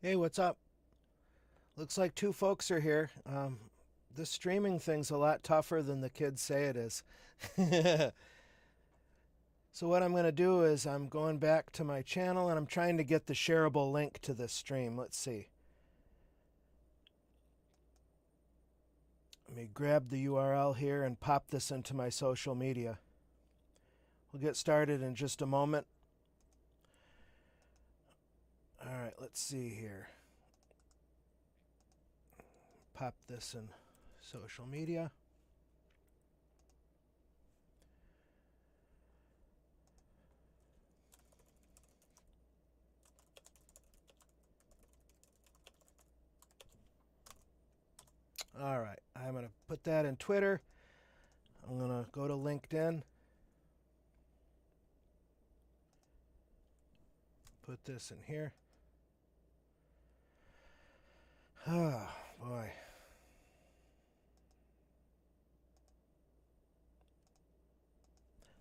Hey, what's up? Looks like two folks are here. This streaming thing's a lot tougher than the kids say it is. So what I'm going to do is I'm going back to my channel and I'm trying to get the shareable link to this stream. Let's see. Let me grab the URL here and pop this into my social media. We'll get started in just a moment. All right, let's see here. Pop this in social media. All right, I'm going to put that in Twitter. I'm going to go to LinkedIn. Put this in here. Oh, boy.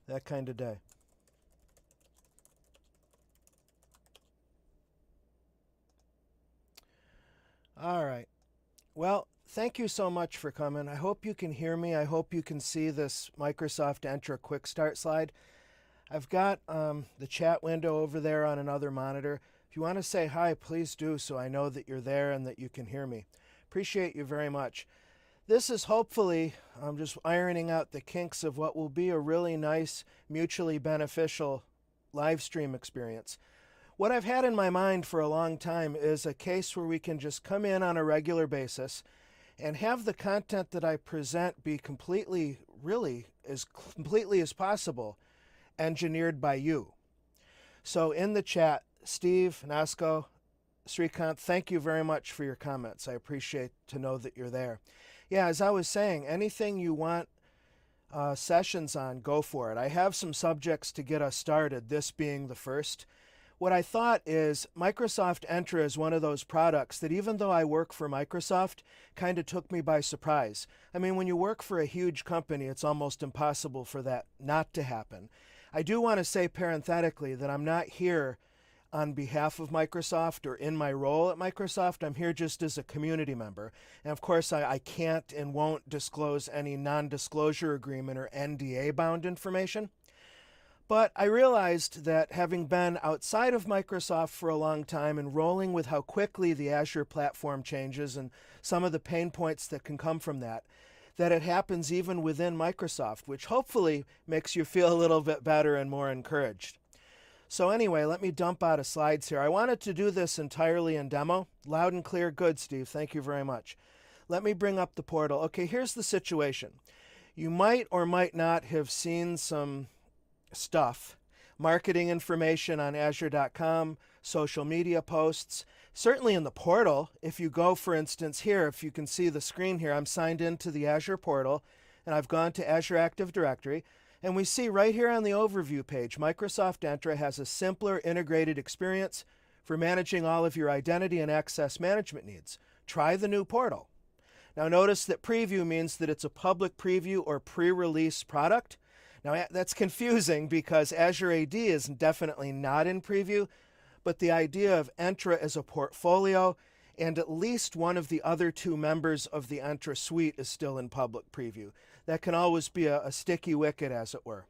That kind of day. All right. Well, thank you so much for coming. I hope you can hear me. I hope you can see this Microsoft Entra Quick Start slide. I've got the chat window over there on another monitor. If you want to say hi, please do so I know that you're there and that you can hear me. Appreciate you very much. This is hopefully just ironing out the kinks of what will be a really nice, mutually beneficial live stream experience. What I've had in my mind for a long time is a case where we can just come in on a regular basis and have the content that I present be completely, really, as completely as possible, engineered by you. So in the chat, Steve, Nasco, Srikant, thank you very much for your comments. I appreciate to know that you're there. Yeah, as I was saying, anything you want sessions on, go for it. I have some subjects to get us started, this being the first. What I thought is Microsoft Entra is one of those products that even though I work for Microsoft, kind of took me by surprise. I mean, when you work for a huge company, it's almost impossible for that not to happen. I do want to say parenthetically that I'm not here on behalf of Microsoft or in my role at Microsoft. I'm here just as a community member. And of course, I can't and won't disclose any non-disclosure agreement or NDA bound information. But I realized that having been outside of Microsoft for a long time and rolling with how quickly the Azure platform changes and some of the pain points that can come from that it happens even within Microsoft, which hopefully makes you feel a little bit better and more encouraged. So anyway, let me dump out of slides here. I wanted to do this entirely in demo. Loud and clear. Good, Steve. Thank you very much. Let me bring up the portal. Okay, here's the situation. You might or might not have seen some stuff, marketing information on Azure.com, social media posts, certainly in the portal. If you go, for instance, here, if you can see the screen here, I'm signed into the Azure Portal, and I've gone to Azure Active Directory, and we see right here on the overview page, Microsoft Entra has a simpler integrated experience for managing all of your identity and access management needs. Try the new portal. Now notice that preview means that it's a public preview or pre-release product. Now that's confusing because Azure AD is definitely not in preview, but the idea of Entra as a portfolio and at least one of the other two members of the Entra suite is still in public preview. That can always be a sticky wicket, as it were.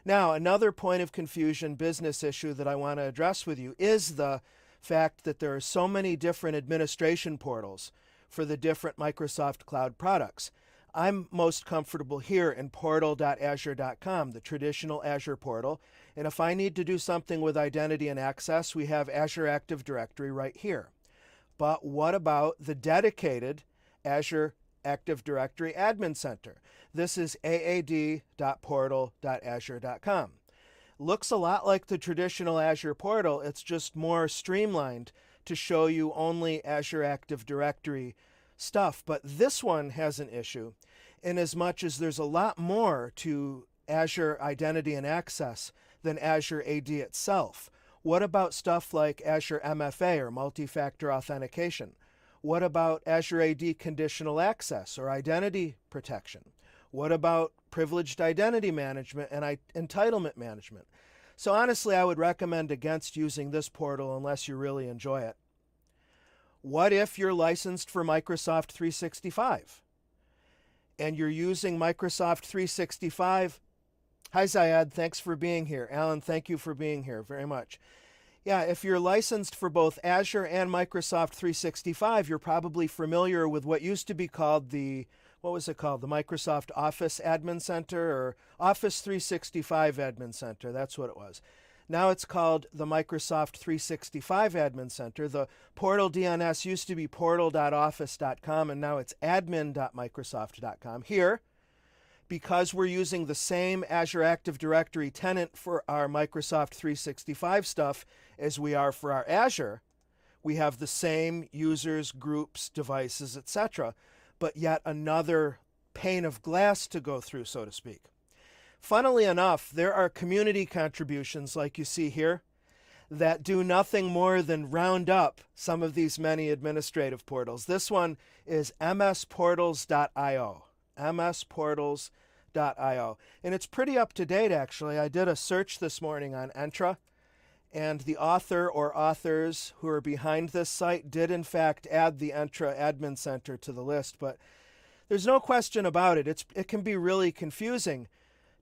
Now, another point of confusion, business issue that I want to address with you is the fact that there are so many different administration portals for the different Microsoft Cloud products. I'm most comfortable here in portal.azure.com, the traditional Azure portal. And if I need to do something with identity and access, we have Azure Active Directory right here. But what about the dedicated Azure Active Directory Admin Center? This is aad.portal.azure.com. Looks a lot like the traditional Azure portal. It's just more streamlined to show you only Azure Active Directory stuff. But this one has an issue in as much as there's a lot more to Azure Identity and Access than Azure AD itself. What about stuff like Azure MFA or multi-factor authentication? What about Azure AD Conditional Access or Identity Protection? What about Privileged Identity Management and Entitlement Management? So honestly, I would recommend against using this portal unless you really enjoy it. What if you're licensed for Microsoft 365 and you're using Microsoft 365? Hi, Zayed. Thanks for being here. Alan, thank you for being here very much. Yeah, if you're licensed for both Azure and Microsoft 365, you're probably familiar with what used to be called what was it called? The Microsoft Office Admin Center, or Office 365 Admin Center. That's what it was. Now it's called the Microsoft 365 Admin Center. The portal DNS used to be portal.office.com, and now it's admin.microsoft.com. Here, because we're using the same Azure Active Directory tenant for our Microsoft 365 stuff as we are for our Azure, we have the same users, groups, devices, etc., but yet another pane of glass to go through, so to speak. Funnily enough, there are community contributions like you see here that do nothing more than round up some of these many administrative portals. This one is msportals.io. msportals.io. And it's pretty up to date, actually. I did a search this morning on Entra, and the author or authors who are behind this site did, in fact, add the Entra Admin Center to the list. But there's no question about it. It can be really confusing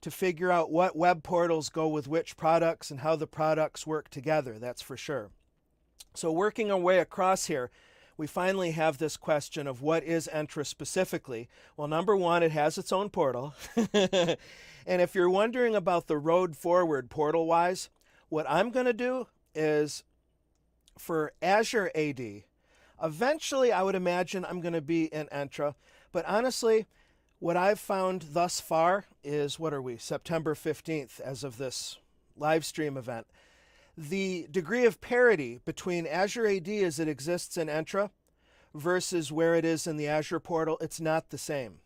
to figure out what web portals go with which products and how the products work together, that's for sure. So working our way across here, we finally have this question of what is Entra specifically. Well, number one, it has its own portal. And if you're wondering about the road forward portal-wise, what I'm going to do is for Azure AD, eventually I would imagine I'm going to be in Entra, but honestly, what I've found thus far is, what are we, September 15th as of this live stream event. The degree of parity between Azure AD as it exists in Entra versus where it is in the Azure portal, it's not the same.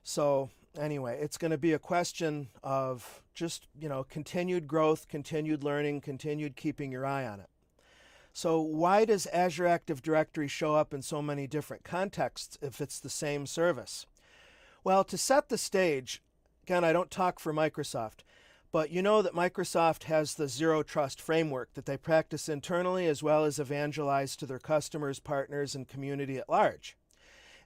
So anyway, it's going to be a question of just, continued growth, continued learning, continued keeping your eye on it. So why does Azure Active Directory show up in so many different contexts if it's the same service? Well, to set the stage, again, I don't talk for Microsoft, but you know that Microsoft has the Zero Trust framework that they practice internally as well as evangelize to their customers, partners, and community at large.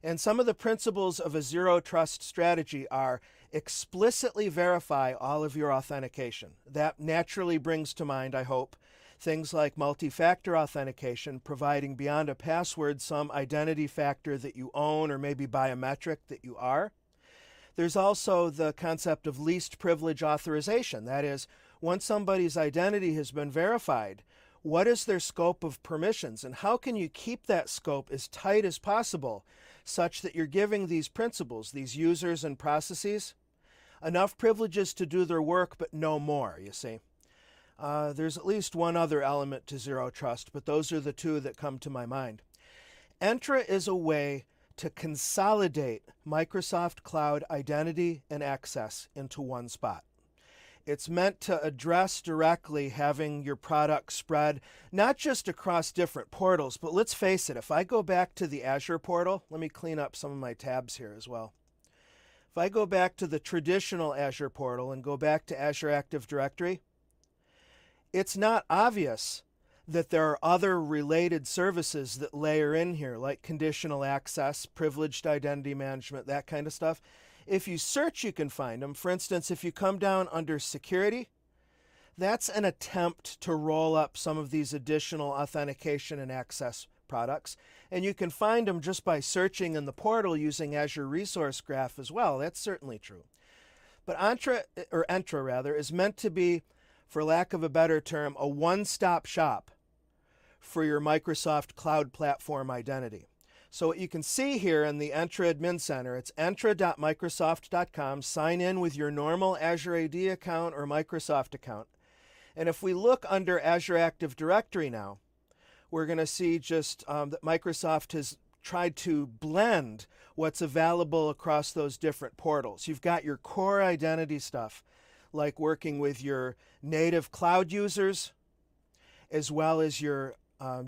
And some of the principles of a Zero Trust strategy are explicitly verify all of your authentication. That naturally brings to mind, I hope, things like multi-factor authentication, providing beyond a password some identity factor that you own or maybe biometric that you are. There's also the concept of least privilege authorization. That is, once somebody's identity has been verified, what is their scope of permissions and how can you keep that scope as tight as possible such that you're giving these principals, these users and processes, enough privileges to do their work but no more, you see. There's at least one other element to Zero Trust, but those are the two that come to my mind. Entra is a way to consolidate Microsoft Cloud identity and access into one spot. It's meant to address directly having your product spread not just across different portals, but let's face it, if I go back to the Azure portal, let me clean up some of my tabs here as well. If I go back to the traditional Azure portal and go back to Azure Active Directory, it's not obvious that there are other related services that layer in here, like conditional access, privileged identity management, that kind of stuff. If you search, you can find them. For instance, if you come down under security, that's an attempt to roll up some of these additional authentication and access products. And you can find them just by searching in the portal using Azure Resource Graph as well. That's certainly true. But Entra is meant to be, for lack of a better term, a one-stop shop for your Microsoft Cloud Platform identity. So what you can see here in the Entra Admin Center, it's entra.microsoft.com. Sign in with your normal Azure AD account or Microsoft account. And if we look under Azure Active Directory now, we're going to see just that Microsoft has tried to blend what's available across those different portals. You've got your core identity stuff, like working with your native cloud users, as well as your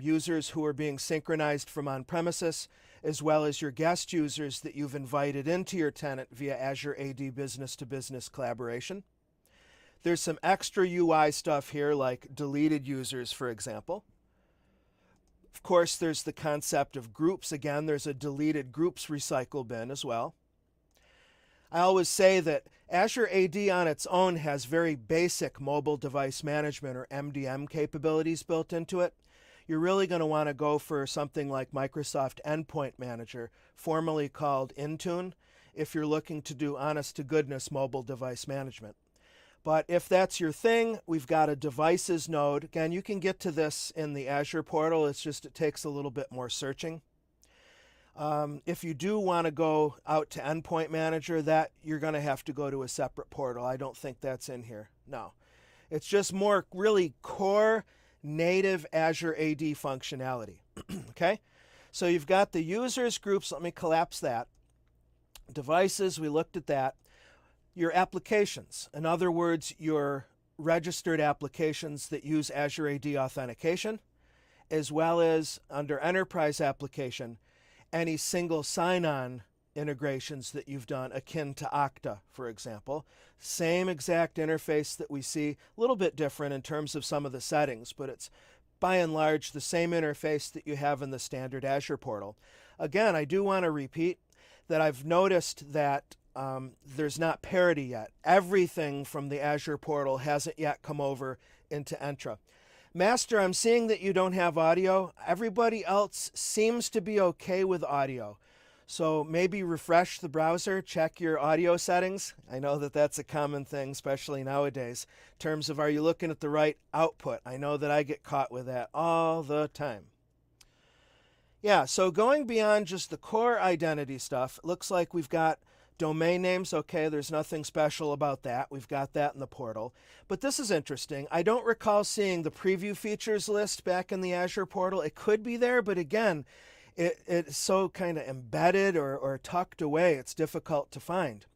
users who are being synchronized from on-premises, as well as your guest users that you've invited into your tenant via Azure AD business-to-business collaboration. There's some extra UI stuff here, like deleted users, for example. Of course, there's the concept of groups. Again, there's a deleted groups recycle bin as well. I always say that Azure AD on its own has very basic mobile device management or MDM capabilities built into it. You're really going to want to go for something like Microsoft Endpoint Manager, formerly called Intune, if you're looking to do honest-to-goodness mobile device management. But if that's your thing, we've got a devices node. Again, you can get to this in the Azure portal. It's just it takes a little bit more searching. If you do want to go out to Endpoint Manager, that you're going to have to go to a separate portal. I don't think that's in here. No. It's just more really core native Azure AD functionality. Okay? So you've got the users groups. Let me collapse that. Devices, we looked at that. Your applications, in other words, your registered applications that use Azure AD authentication, as well as under enterprise application, any single sign-on integrations that you've done akin to Okta, for example. Same exact interface that we see, a little bit different in terms of some of the settings, but it's by and large the same interface that you have in the standard Azure portal. Again, I do want to repeat that I've noticed that there's not parity yet. Everything from the Azure portal hasn't yet come over into Entra. Master, I'm seeing that you don't have audio. Everybody else seems to be okay with audio. So maybe refresh the browser, check your audio settings. I know that that's a common thing, especially nowadays, in terms of are you looking at the right output? I know that I get caught with that all the time. Yeah, so going beyond just the core identity stuff, it looks like we've got domain names. Okay, there's nothing special about that. We've got that in the portal. But this is interesting. I don't recall seeing the preview features list back in the Azure portal. It could be there, but again, it's so kind of embedded or tucked away, it's difficult to find.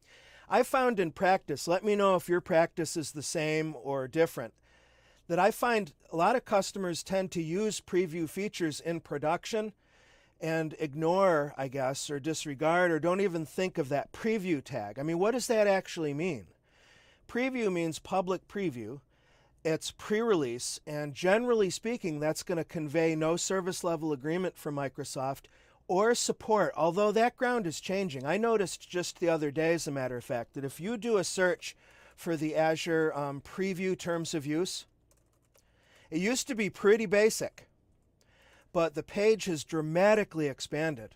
I found in practice, let me know if your practice is the same or different, that I find a lot of customers tend to use preview features in production and ignore, I guess, or disregard, or don't even think of that preview tag. I mean, what does that actually mean? Preview means public preview. It's pre-release, and generally speaking, that's going to convey no service level agreement from Microsoft or support, although that ground is changing. I noticed just the other day, as a matter of fact, that if you do a search for the Azure preview terms of use, it used to be pretty basic, but the page has dramatically expanded.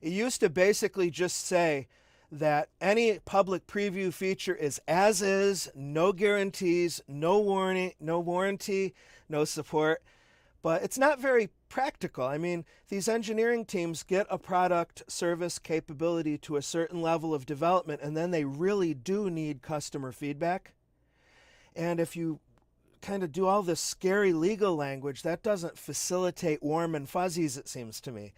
It used to basically just say that any public preview feature is as is, no guarantees, no warranty, no support. But it's not very practical. I mean, these engineering teams get a product service capability to a certain level of development, and then they really do need customer feedback. And if you kind of do all this scary legal language, that doesn't facilitate warm and fuzzies, it seems to me.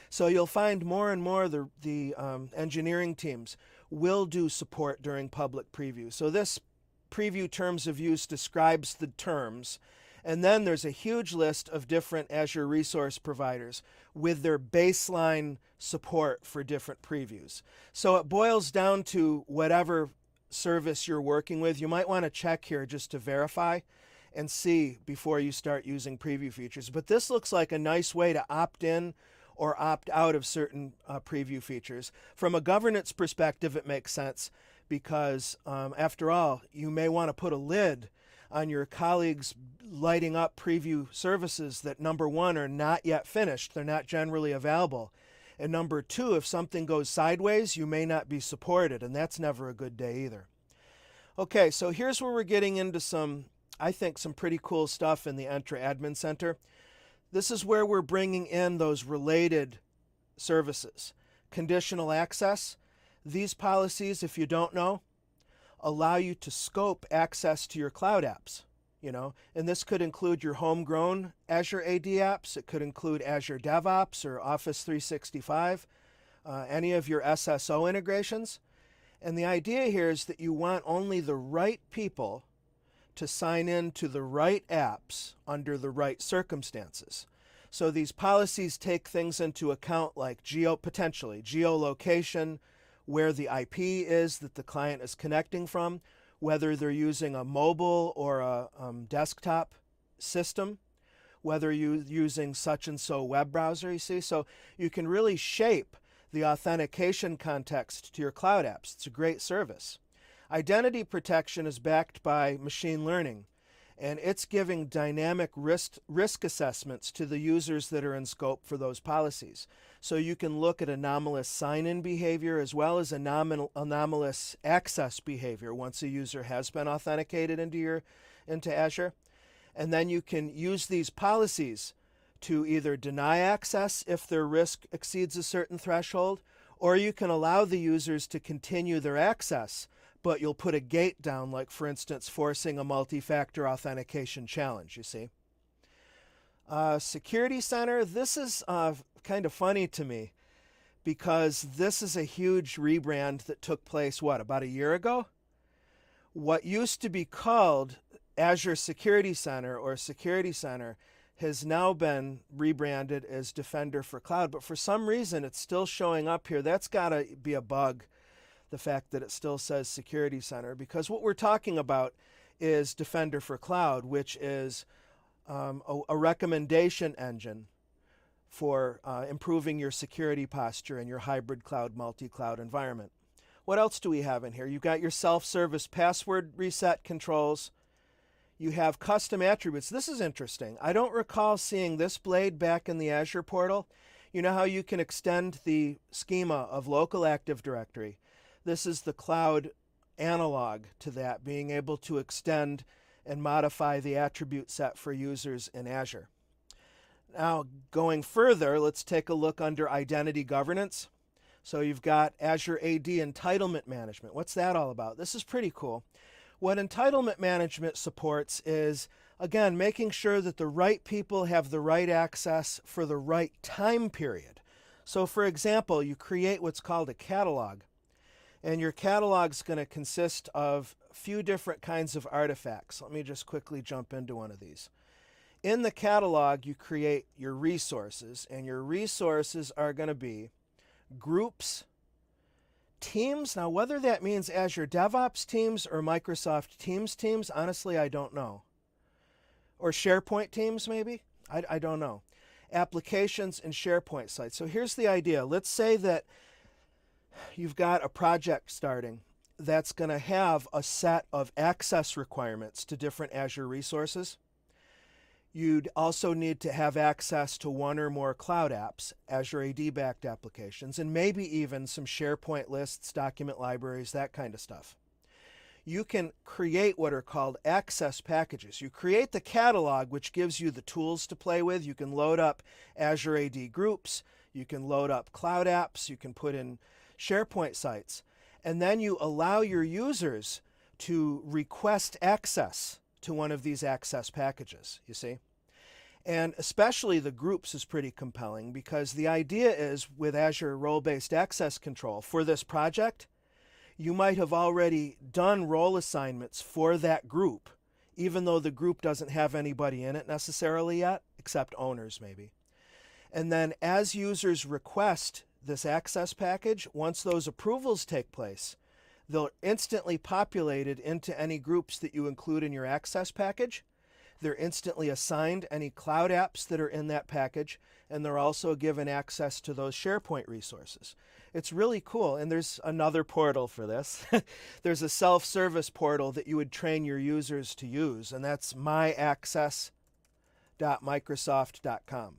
So you'll find more and more the engineering teams will do support during public preview. So this preview terms of use describes the terms, and then there's a huge list of different Azure resource providers with their baseline support for different previews. So it boils down to whatever service you're working with. You might want to check here just to verify and see before you start using preview features. But this looks like a nice way to opt in or opt out of certain preview features. From a governance perspective, it makes sense because, after all, you may want to put a lid on your colleagues lighting up preview services that, number one, are not yet finished. They're not generally available. And number two, if something goes sideways, you may not be supported, and that's never a good day either. Okay, so here's where we're getting into some, I think, some pretty cool stuff in the Entra Admin Center. This is where we're bringing in those related services. Conditional access. These policies, if you don't know, allow you to scope access to your cloud apps. And this could include your homegrown Azure AD apps. It could include Azure DevOps or Office 365, any of your SSO integrations. And the idea here is that you want only the right people to sign in to the right apps under the right circumstances. So these policies take things into account like potentially geolocation, where the IP is that the client is connecting from, whether they're using a mobile or a desktop system, whether you're using such and so web browser, you see. So you can really shape the authentication context to your cloud apps. It's a great service. Identity protection is backed by machine learning, and it's giving dynamic risk assessments to the users that are in scope for those policies. So you can look at anomalous sign-in behavior as well as anomalous access behavior once a user has been authenticated into Azure. And then you can use these policies to either deny access if their risk exceeds a certain threshold, or you can allow the users to continue their access, but you'll put a gate down, like for instance forcing a multi-factor authentication challenge, you see. Security Center, this is kind of funny to me because this is a huge rebrand that took place, about a year ago? What used to be called Azure Security Center or Security Center has now been rebranded as Defender for Cloud, but for some reason it's still showing up here. That's got to be a bug, the fact that it still says Security Center, because what we're talking about is Defender for Cloud, which is a recommendation engine for improving your security posture in your hybrid cloud, multi-cloud environment. What else do we have in here? You've got your self-service password reset controls. You have custom attributes. This is interesting. I don't recall seeing this blade back in the Azure portal. You know how you can extend the schema of local Active Directory? This is the cloud analog to that, being able to extend and modify the attribute set for users in Azure. Now, going further, let's take a look under Identity Governance. So you've got Azure AD Entitlement Management. What's that all about? This is pretty cool. What entitlement management supports is, again, making sure that the right people have the right access for the right time period. So for example, you create what's called a catalog, and your catalog is going to consist of a few different kinds of artifacts. Let me just quickly jump into one of these. In the catalog, you create your resources, and your resources are going to be groups, teams. Now, whether that means Azure DevOps teams or Microsoft Teams teams, honestly, I don't know. Or SharePoint teams, maybe? I don't know. Applications and SharePoint sites. So here's the idea. Let's say that you've got a project starting that's going to have a set of access requirements to different Azure resources. You'd also need to have access to one or more cloud apps, Azure AD-backed applications, and maybe even some SharePoint lists, document libraries, that kind of stuff. You can create what are called access packages. You create the catalog, which gives you the tools to play with. You can load up Azure AD groups. You can load up cloud apps. You can put in SharePoint sites. And then you allow your users to request access to one of these access packages, you see? And especially the groups is pretty compelling, because the idea is with Azure role-based access control for this project, you might have already done role assignments for that group, even though the group doesn't have anybody in it necessarily yet, except owners maybe. And then as users request this access package, once those approvals take place, they're instantly populated into any groups that you include in your access package. They're instantly assigned any cloud apps that are in that package, and they're also given access to those SharePoint resources. It's really cool, and there's another portal for this. There's a self-service portal that you would train your users to use, and that's myaccess.microsoft.com.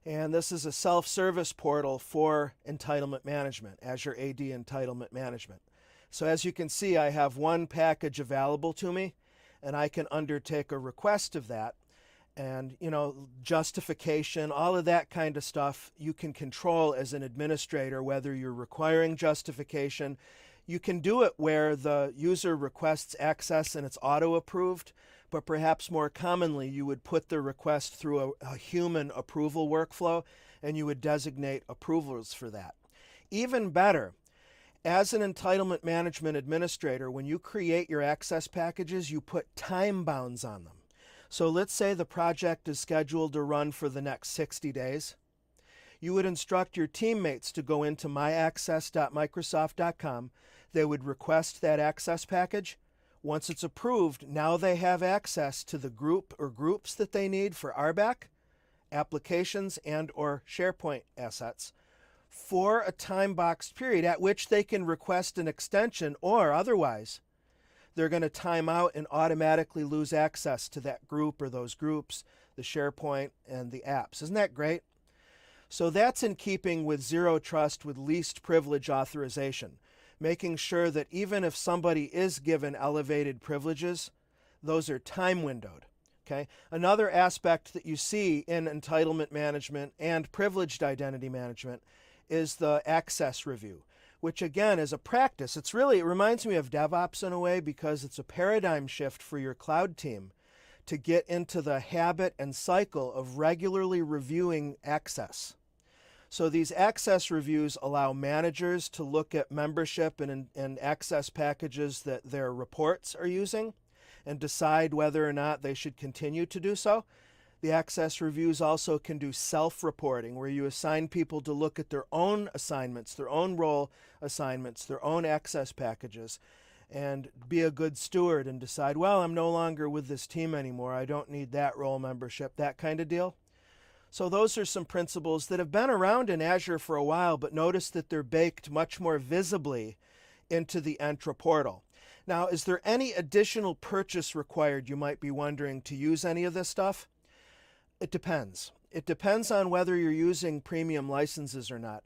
And this is a self-service portal for entitlement management, Azure AD Entitlement Management. So as you can see, I have one package available to me, and I can undertake a request of that. And, you know, justification, all of that kind of stuff, you can control as an administrator, whether you're requiring justification. You can do it where the user requests access and it's auto-approved, but perhaps more commonly, you would put the request through a human approval workflow, and you would designate approvals for that. Even better, as an entitlement management administrator, when you create your access packages, you put time bounds on them. So let's say the project is scheduled to run for the next 60 days. You would instruct your teammates to go into myaccess.microsoft.com. They would request that access package. Once it's approved, now they have access to the group or groups that they need for RBAC, applications, and or SharePoint assets for a time-boxed period at which they can request an extension, or otherwise they're going to time out and automatically lose access to that group or those groups, the SharePoint and the apps. Isn't that great? So that's in keeping with zero trust with least privilege authorization, making sure that even if somebody is given elevated privileges, those are time windowed. Okay? Another aspect that you see in entitlement management and privileged identity management is the access review, which again is a practice. It reminds me of DevOps in a way, because it's a paradigm shift for your cloud team to get into the habit and cycle of regularly reviewing access. So these access reviews allow managers to look at membership and access packages that their reports are using and decide whether or not they should continue to do so. The access reviews also can do self-reporting, where you assign people to look at their own assignments, their own role assignments, their own access packages, and be a good steward and decide, well, I'm no longer with this team anymore. I don't need that role membership, that kind of deal. So those are some principles that have been around in Azure for a while, but notice that they're baked much more visibly into the Entra portal. Now, is there any additional purchase required, you might be wondering, to use any of this stuff? It depends. It depends on whether you're using premium licenses or not.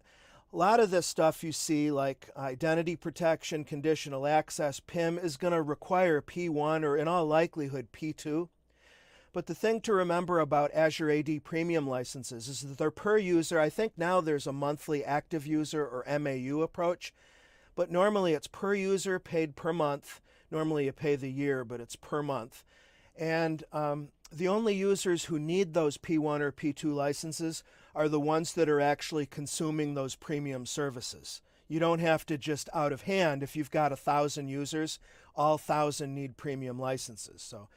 A lot of this stuff you see, like identity protection, conditional access, PIM, is going to require P1 or in all likelihood P2. But the thing to remember about Azure AD premium licenses is that they're per user. I think now there's a monthly active user or MAU approach, but normally it's per user, paid per month. Normally you pay the year, but it's per month. And the only users who need those P1 or P2 licenses are the ones that are actually consuming those premium services. You don't have to just out of hand, if you've got 1,000 users, all 1,000 need premium licenses. So,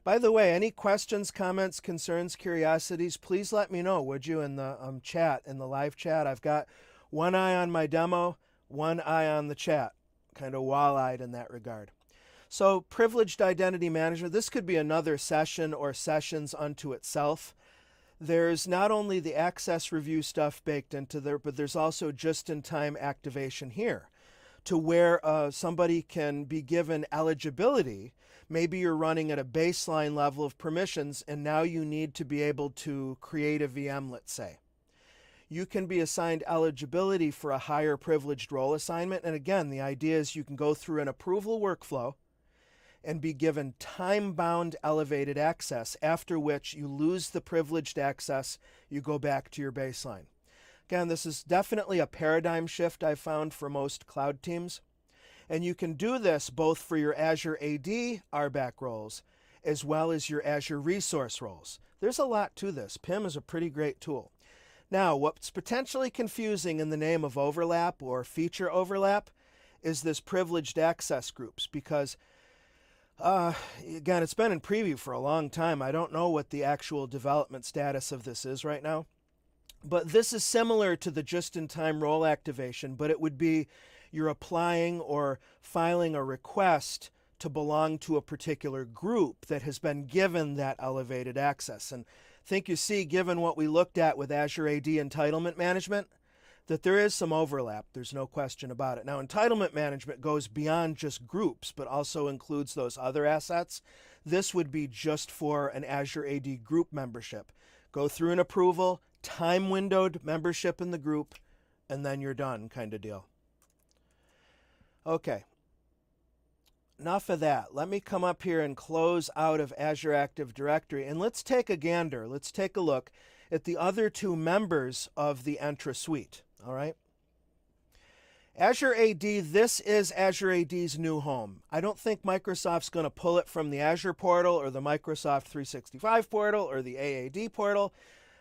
by the way, any questions, comments, concerns, curiosities, please let me know, would you, in the chat, in the live chat. I've got one eye on my demo, one eye on the chat, kind of wall-eyed in that regard. So privileged identity management, this could be another session or sessions unto itself. There's not only the access review stuff baked into there, but there's also just-in-time activation here, to where somebody can be given eligibility. Maybe you're running at a baseline level of permissions, and now you need to be able to create a VM, let's say. You can be assigned eligibility for a higher privileged role assignment. And again, the idea is you can go through an approval workflow and be given time-bound elevated access, after which you lose the privileged access, you go back to your baseline. Again, this is definitely a paradigm shift I've found for most cloud teams. And you can do this both for your Azure AD RBAC roles as well as your Azure resource roles. There's a lot to this. PIM is a pretty great tool. Now, what's potentially confusing in the name of overlap or feature overlap is this privileged access groups, because again, it's been in preview for a long time. I don't know what the actual development status of this is right now. But this is similar to the just-in-time role activation, but it would be you're applying or filing a request to belong to a particular group that has been given that elevated access. And I think you see, given what we looked at with Azure AD entitlement management, that there is some overlap. There's no question about it. Now, entitlement management goes beyond just groups, but also includes those other assets. This would be just for an Azure AD group membership. Go through an approval, time-windowed membership in the group, and then you're done, kind of deal. Okay. Enough of that. Let me come up here and close out of Azure Active Directory, and let's take a gander. Let's take a look at the other two members of the Entra suite. All right. Azure AD, this is Azure AD's new home. I don't think Microsoft's going to pull it from the Azure Portal or the Microsoft 365 Portal or the AAD Portal,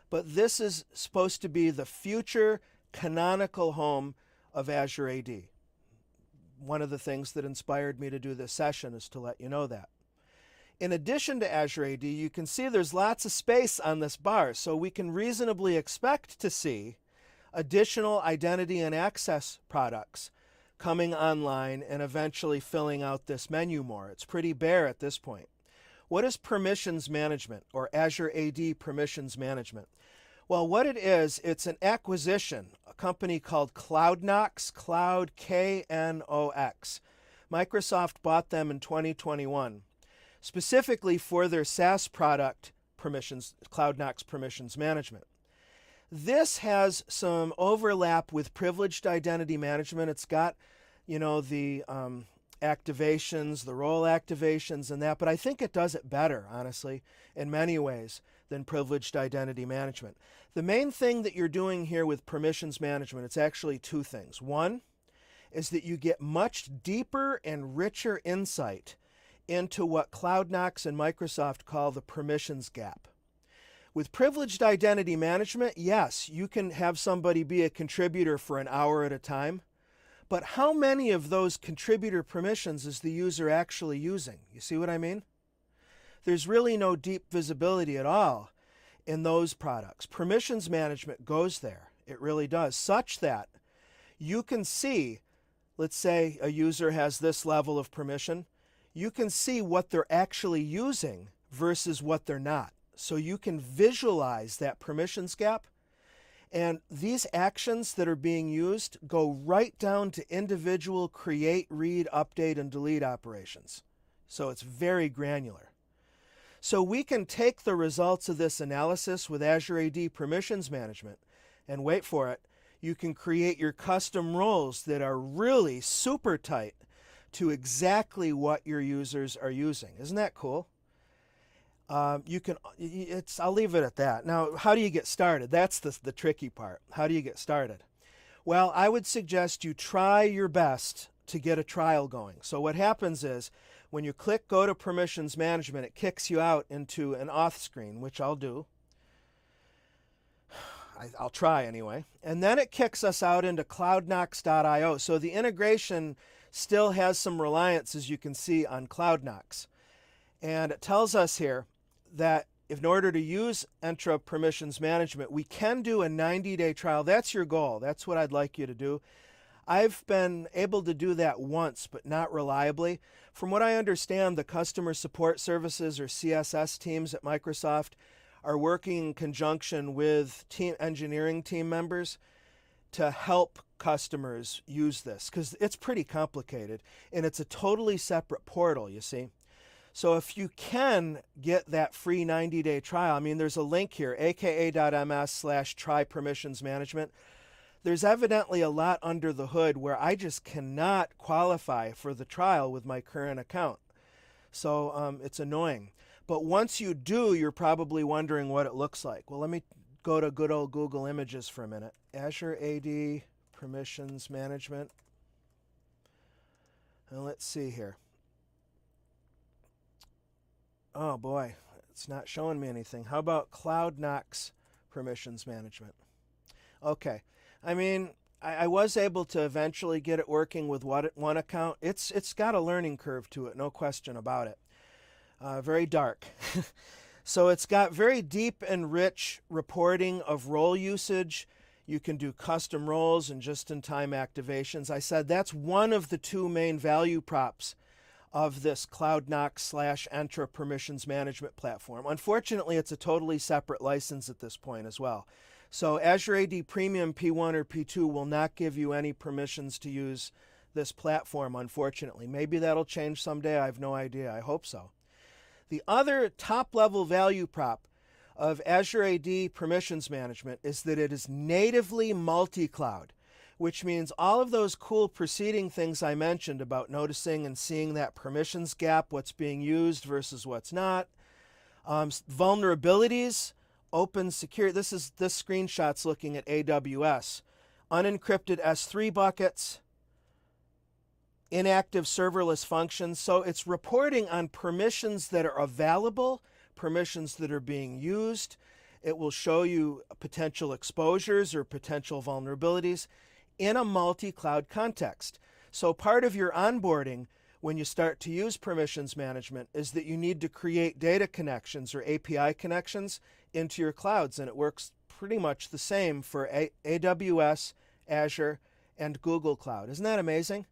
but this is supposed to be the future canonical home of Azure AD. One of the things that inspired me to do this session is to let you know that. In addition to Azure AD, you can see there's lots of space on this bar, so we can reasonably expect to see additional identity and access products coming online and eventually filling out this menu more. It's pretty bare at this point. What is permissions management, or Azure AD permissions management? Well, what it is, it's an acquisition, a company called CloudKnox, Cloud K-N-O-X. Microsoft bought them in 2021, specifically for their SaaS product, CloudKnox Permissions Management. This has some overlap with privileged identity management. It's got, the activations, the role activations and that, but I think it does it better, honestly, in many ways than privileged identity management. The main thing that you're doing here with permissions management, it's actually two things. One is that you get much deeper and richer insight into what CloudKnox and Microsoft call the permissions gap. With privileged identity management, yes, you can have somebody be a contributor for an hour at a time, but how many of those contributor permissions is the user actually using? You see what I mean? There's really no deep visibility at all in those products. Permissions management goes there. It really does, such that you can see, let's say a user has this level of permission, you can see what they're actually using versus what they're not. So you can visualize that permissions gap. And these actions that are being used go right down to individual create, read, update, and delete operations. So it's very granular. So we can take the results of this analysis with Azure AD Permissions Management, and wait for it, you can create your custom roles that are really super tight to exactly what your users are using. Isn't that cool? I'll leave it at that. Now, how do you get started? That's the tricky part. How do you get started? Well, I would suggest you try your best to get a trial going. So what happens is, when you click Go to Permissions Management, it kicks you out into an auth screen, which I'll do. I'll try anyway. And then it kicks us out into cloudknox.io. So the integration still has some reliance, as you can see, on CloudKnox. And it tells us here that in order to use Entra Permissions Management, we can do a 90-day trial. That's your goal. That's what I'd like you to do. I've been able to do that once, but not reliably. From what I understand, the customer support services, or CSS teams at Microsoft, are working in conjunction with engineering team members to help customers use this, because it's pretty complicated, and it's a totally separate portal, you see. So if you can get that free 90-day trial, there's a link here, aka.ms/try permissions management. There's evidently a lot under the hood where I just cannot qualify for the trial with my current account. So it's annoying. But once you do, you're probably wondering what it looks like. Well, let me go to good old Google Images for a minute. Azure AD Permissions Management. And let's see here. Oh boy, it's not showing me anything. How about CloudKnox Permissions Management? Okay. I was able to eventually get it working with one account. It's got a learning curve to it, no question about it. Very dark. So it's got very deep and rich reporting of role usage. You can do custom roles and just-in-time activations. I said that's one of the two main value props of this CloudKnox/Entra Permissions Management platform. Unfortunately, it's a totally separate license at this point as well. So Azure AD Premium P1 or P2 will not give you any permissions to use this platform, unfortunately. Maybe that'll change someday. I have no idea. I hope so. The other top-level value prop of Azure AD Permissions Management is that it is natively multi-cloud, which means all of those cool preceding things I mentioned about noticing and seeing that permissions gap, what's being used versus what's not, vulnerabilities, open security. This screenshot's looking at AWS. Unencrypted S3 buckets, inactive serverless functions. So it's reporting on permissions that are available, permissions that are being used. It will show you potential exposures or potential vulnerabilities in a multi-cloud context. So part of your onboarding when you start to use permissions management is that you need to create data connections or API connections into your clouds, and it works pretty much the same for AWS, Azure, and Google Cloud. Isn't that amazing?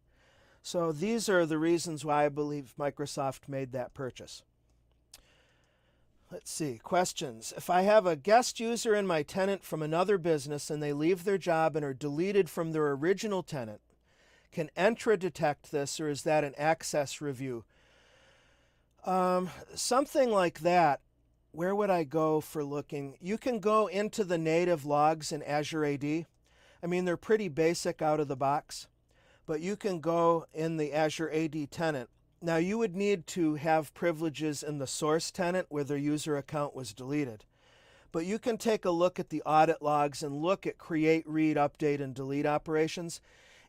So these are the reasons why I believe Microsoft made that purchase. Let's see, questions. If I have a guest user in my tenant from another business and they leave their job and are deleted from their original tenant, can Entra detect this, or is that an access review? Something like that. Where would I go for looking? You can go into the native logs in Azure AD. I mean, they're pretty basic out of the box, but you can go in the Azure AD tenant. Now, you would need to have privileges in the source tenant where their user account was deleted. But you can take a look at the audit logs and look at create, read, update, and delete operations.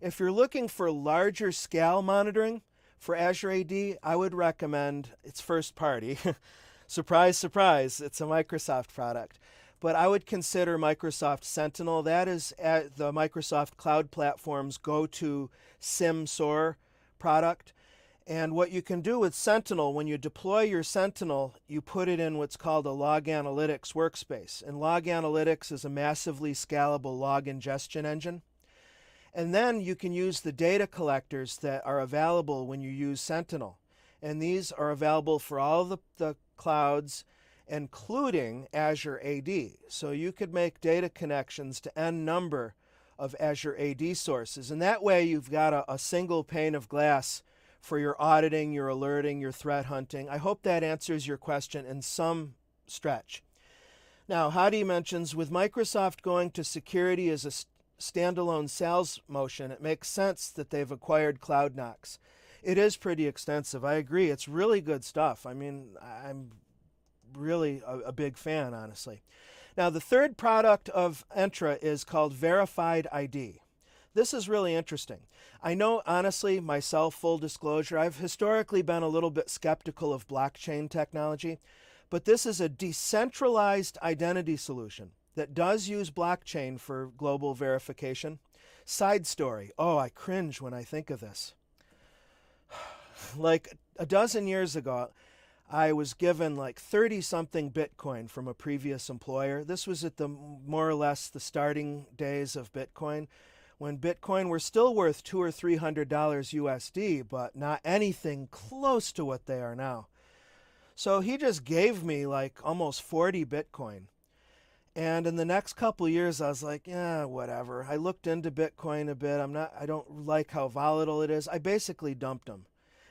If you're looking for larger scale monitoring for Azure AD, I would recommend, it's first party. Surprise, surprise, it's a Microsoft product. But I would consider Microsoft Sentinel. That is the Microsoft Cloud Platform's go-to SIM SOAR product. And what you can do with Sentinel, when you deploy your Sentinel, you put it in what's called a log analytics workspace. And log analytics is a massively scalable log ingestion engine. And then you can use the data collectors that are available when you use Sentinel. And these are available for all the clouds, including Azure AD. So you could make data connections to n number of Azure AD sources. And that way you've got a single pane of glass for your auditing, your alerting, your threat hunting. I hope that answers your question in some stretch. Now, Hadi mentions, with Microsoft going to security as a standalone sales motion, it makes sense that they've acquired CloudKnox. It is pretty extensive. I agree. It's really good stuff. I mean, I'm really a big fan, honestly. Now, the third product of Entra is called Verified ID. This is really interesting. I know, honestly, myself, full disclosure, I've historically been a little bit skeptical of blockchain technology, but this is a decentralized identity solution that does use blockchain for global verification. Side story. Oh, I cringe when I think of this. Like a dozen years ago, I was given like 30-something Bitcoin from a previous employer. This was at the more or less the starting days of Bitcoin, when Bitcoin were still worth $200 or $300 USD, but not anything close to what they are now. So he just gave me like almost 40 Bitcoin. And in the next couple of years, I was like, yeah, whatever. I looked into Bitcoin a bit. I don't like how volatile it is. I basically dumped them.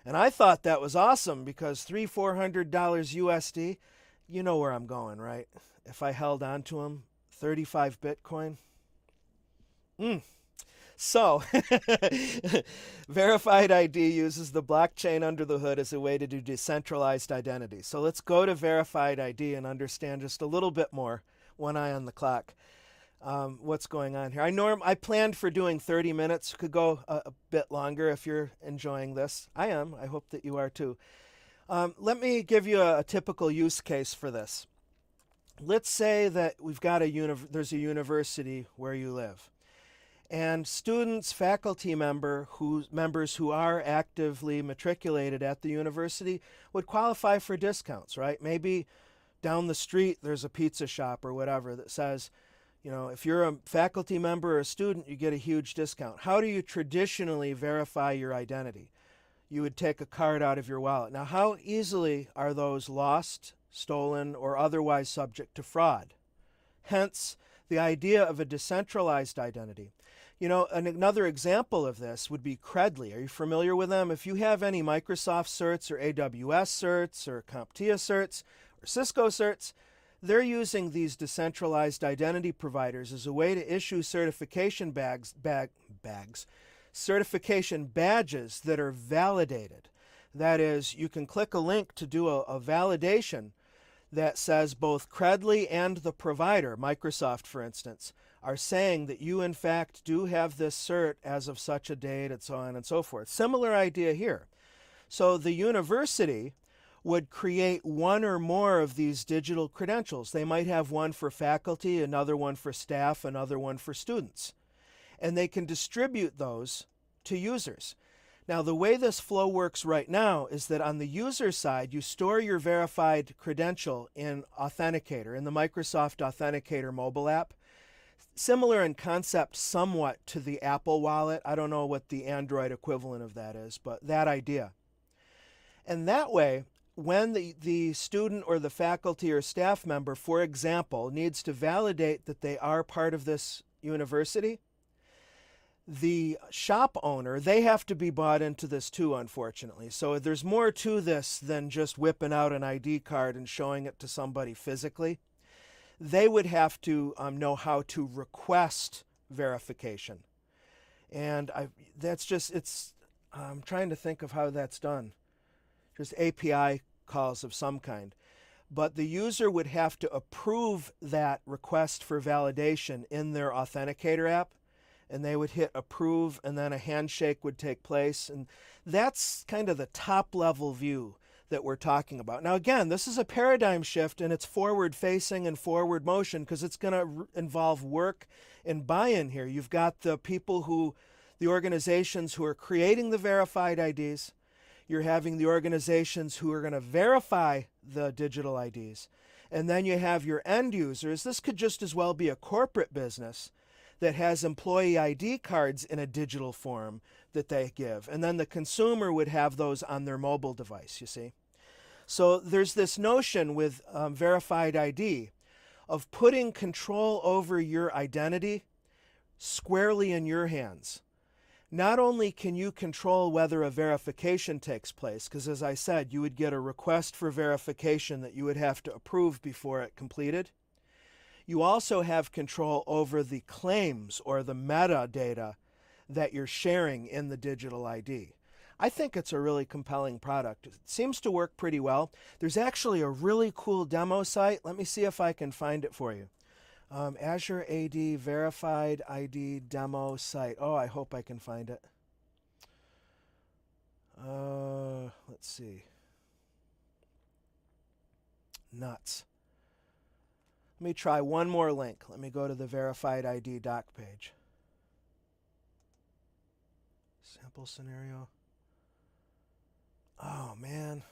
And I thought that was awesome because $300, $400 USD, you know where I'm going, right? If I held on to them, 35 Bitcoin. So, Verified ID uses the blockchain under the hood as a way to do decentralized identity. So let's go to Verified ID and understand just a little bit more, one eye on the clock, what's going on here. I planned for doing 30 minutes. Could go a bit longer if you're enjoying this. I am. I hope that you are too. Let me give you a typical use case for this. Let's say that we've got there's a university where you live. And students, faculty members who are actively matriculated at the university would qualify for discounts, right? Maybe down the street there's a pizza shop or whatever that says, you know, if you're a faculty member or a student, you get a huge discount. How do you traditionally verify your identity? You would take a card out of your wallet. Now, how easily are those lost, stolen, or otherwise subject to fraud? Hence, the idea of a decentralized identity. You know, another example of this would be Credly. Are you familiar with them? If you have any Microsoft certs or AWS certs or CompTIA certs or Cisco certs, they're using these decentralized identity providers as a way to issue certification certification badges that are validated. That is, you can click a link to do a validation that says both Credly and the provider, Microsoft for instance, are saying that you in fact do have this cert as of such a date and so on and so forth. Similar idea here. So the university would create one or more of these digital credentials. They might have one for faculty, another one for staff, another one for students. And they can distribute those to users. Now, the way this flow works right now is that on the user side, you store your verified credential in Authenticator, in the Microsoft Authenticator mobile app. similar in concept somewhat to the Apple Wallet. I don't know what the Android equivalent of that is, but that idea. And that way, when the student or the faculty or staff member, for example, needs to validate that they are part of this university, the shop owner, they have to be bought into this too, unfortunately. So there's more to this than just whipping out an ID card and showing it to somebody physically. They would have to know how to request verification. And I'm trying to think of how that's done. Just API calls of some kind. But the user would have to approve that request for validation in their Authenticator app, and they would hit approve, and then a handshake would take place. And that's kind of the top level view that we're talking about. Now, again, this is a paradigm shift, and it's forward facing and forward motion because it's going to involve work and buy-in here. You've got the organizations who are creating the verified IDs. You're having the organizations who are going to verify the digital IDs. And then you have your end users. This could just as well be a corporate business that has employee ID cards in a digital form that they give. And then the consumer would have those on their mobile device, you see. So there's this notion with verified ID of putting control over your identity squarely in your hands. Not only can you control whether a verification takes place, because as I said, you would get a request for verification that you would have to approve before it completed. You also have control over the claims or the metadata that you're sharing in the digital ID. I think it's a really compelling product. It seems to work pretty well. There's actually a really cool demo site. Let me see if I can find it for you. Azure AD Verified ID demo site. Oh, I hope I can find it. Let's see. Nuts. Let me try one more link. Let me go to the Verified ID doc page. Sample scenario. Oh, man.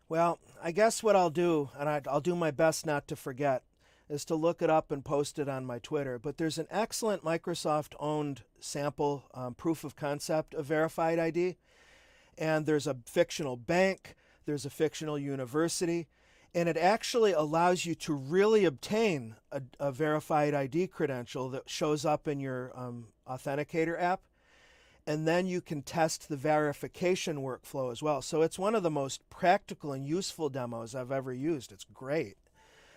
Well, I guess what I'll do, and I'll do my best not to forget, is to look it up and post it on my Twitter. But there's an excellent Microsoft-owned sample proof of concept of Verified ID. And there's a fictional bank. There's a fictional university. And it actually allows you to really obtain a verified ID credential that shows up in your Authenticator app. And then you can test the verification workflow as well. So it's one of the most practical and useful demos I've ever used. It's great.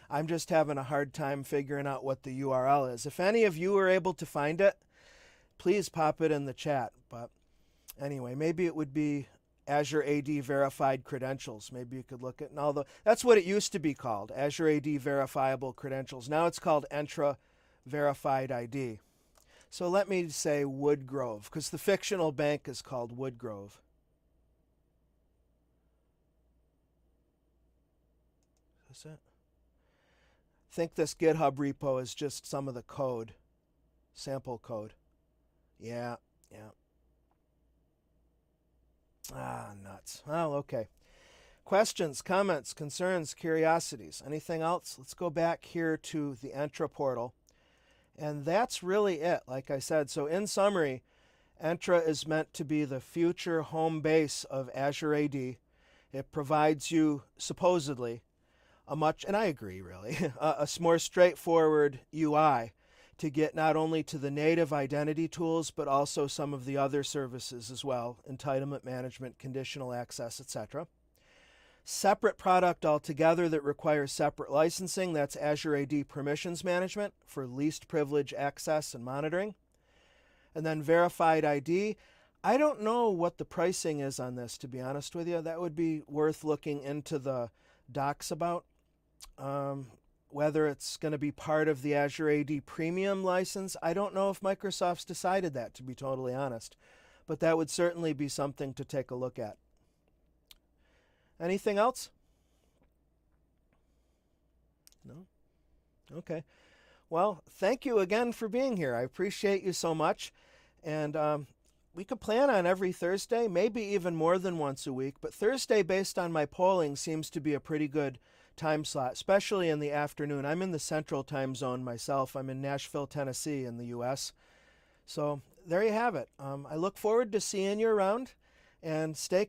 I'm just having a hard time figuring out what the URL is. If any of you are able to find it, please pop it in the chat. But anyway, maybe it would be Azure AD Verified Credentials. Maybe you could look at it. Although that's what it used to be called, Azure AD Verifiable Credentials. Now it's called Entra Verified ID. So let me say Woodgrove, because the fictional bank is called Woodgrove. Is that it? I think this GitHub repo is just some of the code, sample code. Yeah. Ah, nuts. Well, okay. Questions, comments, concerns, curiosities, anything else? Let's go back here to the Entra portal. And that's really it, like I said. So in summary, Entra is meant to be the future home base of Azure AD. It provides you, supposedly, and I agree really, a more straightforward UI to get not only to the native identity tools, but also some of the other services as well, entitlement management, conditional access, etc. Separate product altogether that requires separate licensing. That's Azure AD Permissions Management for least privilege access and monitoring. And then Verified ID. I don't know what the pricing is on this, to be honest with you. That would be worth looking into the docs about. Whether it's going to be part of the Azure AD Premium license. I don't know if Microsoft's decided that, to be totally honest. But that would certainly be something to take a look at. Anything else? No? Okay. Well, thank you again for being here. I appreciate you so much. And we could plan on every Thursday, maybe even more than once a week. But Thursday, based on my polling, seems to be a pretty good time slot, especially in the afternoon. I'm in the central time zone myself. I'm in Nashville, Tennessee in the U.S. So there you have it. I look forward to seeing you around, and stay